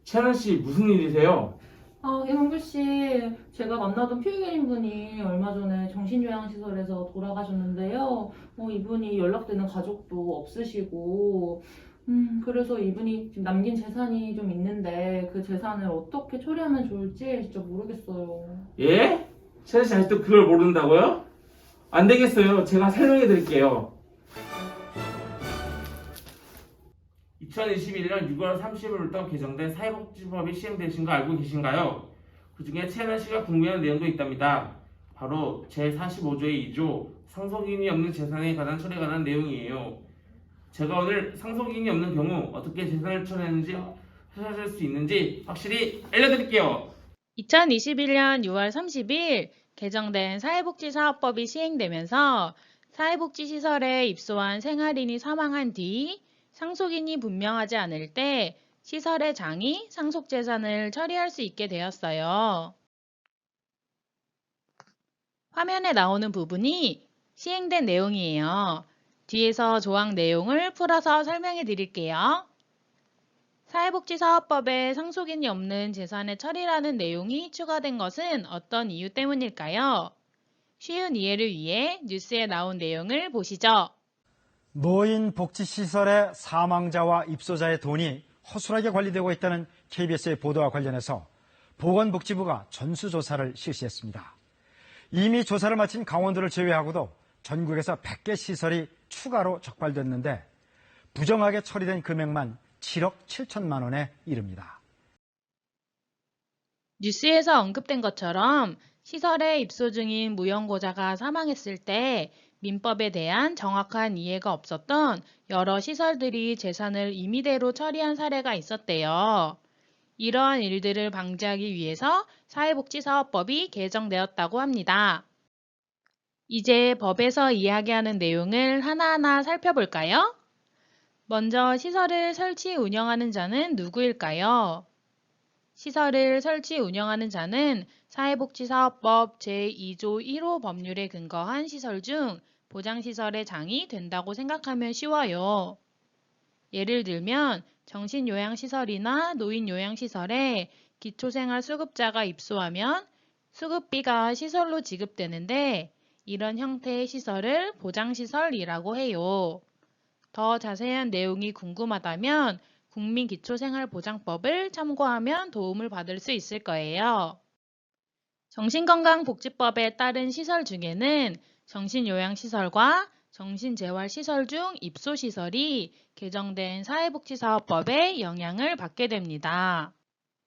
채연 씨 무슨 일이세요? 이문규 씨, 제가 만나던 피해자인 분이 얼마 전에 정신요양시설에서 돌아가셨는데요. 이분이 연락되는 가족도 없으시고, 그래서 이분이 지금 남긴 재산이 좀 있는데 그 재산을 어떻게 처리하면 좋을지 진짜 모르겠어요. 예? 채연 씨 아직도 그걸 모른다고요? 안 되겠어요. 제가 설명해 드릴게요. 2021년 6월 30일부터 개정된 사회복지법이 시행되신 거 알고 계신가요? 그 중에 채연 씨가 궁금해하는 내용도 있답니다. 바로 제45조의 2조 상속인이 없는 재산에 관한 처리에 관한 내용이에요. 제가 오늘 상속인이 없는 경우 어떻게 재산을 처리하는지 하실 수 있는지 확실히 알려드릴게요. 2021년 6월 30일 개정된 사회복지사업법이 시행되면서 사회복지시설에 입소한 생활인이 사망한 뒤 상속인이 분명하지 않을 때 시설의 장이 상속재산을 처리할 수 있게 되었어요. 화면에 나오는 부분이 시행된 내용이에요. 뒤에서 조항 내용을 풀어서 설명해 드릴게요. 사회복지사업법에 상속인이 없는 재산의 처리라는 내용이 추가된 것은 어떤 이유 때문일까요? 쉬운 이해를 위해 뉴스에 나온 내용을 보시죠. 노인 복지시설의 사망자와 입소자의 돈이 허술하게 관리되고 있다는 KBS의 보도와 관련해서 보건복지부가 전수조사를 실시했습니다. 이미 조사를 마친 강원도를 제외하고도 전국에서 100개 시설이 추가로 적발됐는데 부정하게 처리된 금액만 7억 7천만 원에 이릅니다. 뉴스에서 언급된 것처럼 시설에 입소 중인 무연고자가 사망했을 때 민법에 대한 정확한 이해가 없었던 여러 시설들이 재산을 임의대로 처리한 사례가 있었대요. 이러한 일들을 방지하기 위해서 사회복지사업법이 개정되었다고 합니다. 이제 법에서 이야기하는 내용을 하나하나 살펴볼까요? 먼저 시설을 설치 운영하는 자는 누구일까요? 시설을 설치 운영하는 자는 사회복지사업법 제2조 1호 법률에 근거한 시설 중 보장시설의 장이 된다고 생각하면 쉬워요. 예를 들면 정신요양시설이나 노인요양시설에 기초생활수급자가 입소하면 수급비가 시설로 지급되는데 이런 형태의 시설을 보장시설이라고 해요. 더 자세한 내용이 궁금하다면 국민기초생활보장법을 참고하면 도움을 받을 수 있을 거예요. 정신건강복지법에 따른 시설 중에는 정신요양시설과 정신재활시설 중 입소시설이 개정된 사회복지사업법에 영향을 받게 됩니다.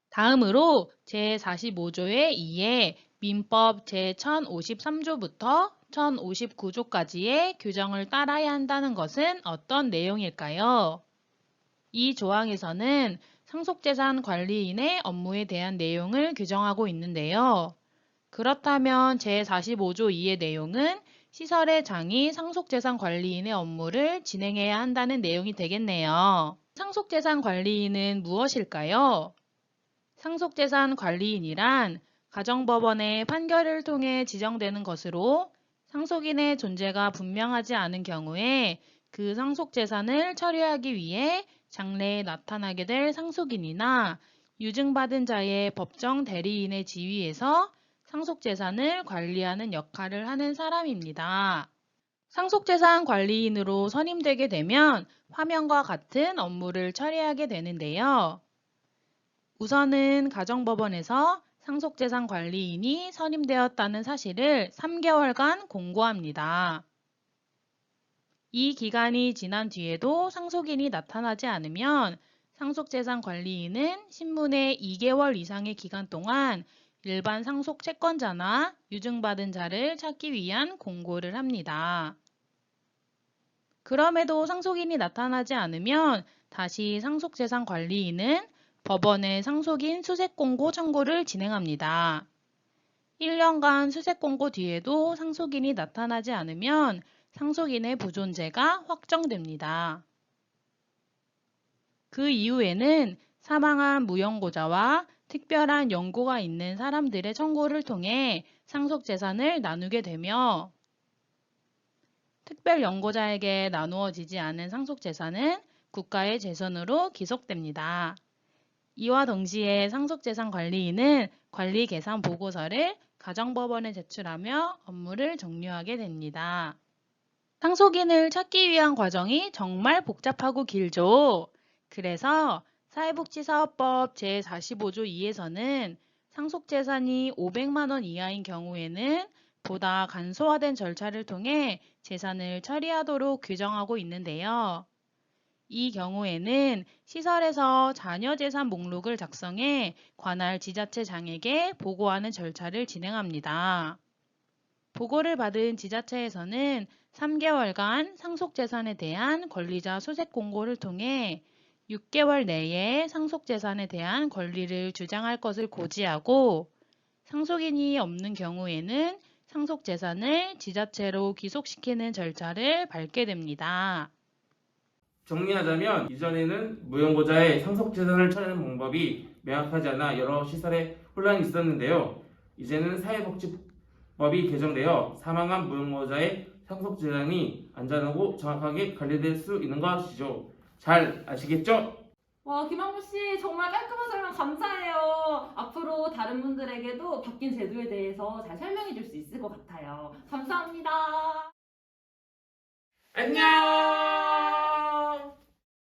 다음으로 제45조의 2에 민법 제1053조부터 1059조까지의 규정을 따라야 한다는 것은 어떤 내용일까요? 이 조항에서는 상속재산 관리인의 업무에 대한 내용을 규정하고 있는데요. 그렇다면 제45조 2의 내용은 시설의 장이 상속재산 관리인의 업무를 진행해야 한다는 내용이 되겠네요. 상속재산 관리인은 무엇일까요? 상속재산 관리인이란 가정법원의 판결을 통해 지정되는 것으로 상속인의 존재가 분명하지 않은 경우에 그 상속재산을 처리하기 위해 장래에 나타나게 될 상속인이나 유증받은 자의 법정 대리인의 지위에서 상속재산을 관리하는 역할을 하는 사람입니다. 상속재산 관리인으로 선임되게 되면 화면과 같은 업무를 처리하게 되는데요. 우선은 가정법원에서 상속재산 관리인이 선임되었다는 사실을 3개월간 공고합니다. 이 기간이 지난 뒤에도 상속인이 나타나지 않으면 상속재산 관리인은 신문에 2개월 이상의 기간 동안 일반 상속 채권자나 유증받은 자를 찾기 위한 공고를 합니다. 그럼에도 상속인이 나타나지 않으면 다시 상속재산 관리인은 법원에 상속인 수색공고 청구를 진행합니다. 1년간 수색공고 뒤에도 상속인이 나타나지 않으면 상속인의 부존재가 확정됩니다. 그 이후에는 사망한 무연고자와 특별한 연고가 있는 사람들의 청구를 통해 상속재산을 나누게 되며 특별 연고자에게 나누어지지 않은 상속재산은 국가의 재산으로 기속됩니다. 이와 동시에 상속재산관리인은 관리계산 보고서를 가정법원에 제출하며 업무를 종료하게 됩니다. 상속인을 찾기 위한 과정이 정말 복잡하고 길죠. 그래서 사회복지사업법 제45조 2에서는 상속재산이 500만 원 이하인 경우에는 보다 간소화된 절차를 통해 재산을 처리하도록 규정하고 있는데요. 이 경우에는 시설에서 자녀재산 목록을 작성해 관할 지자체장에게 보고하는 절차를 진행합니다. 보고를 받은 지자체에서는 3개월간 상속재산에 대한 권리자 수색 공고를 통해 6개월 내에 상속재산에 대한 권리를 주장할 것을 고지하고 상속인이 없는 경우에는 상속재산을 지자체로 귀속시키는 절차를 밟게 됩니다. 정리하자면 이전에는 무용고자의 상속재산을 처리하는 방법이 명확하지 않아 여러 시설에 혼란이 있었는데요. 이제는 사회복지법이 개정되어 사망한 무용고자의 상속재산이 안전하고 정확하게 관리될 수 있는 것이죠. 잘 아시겠죠? 와, 김학무 씨 정말 깔끔한 설명 감사해요. 앞으로 다른 분들에게도 바뀐 제도에 대해서 잘 설명해 줄 수 있을 것 같아요. 감사합니다. 안녕!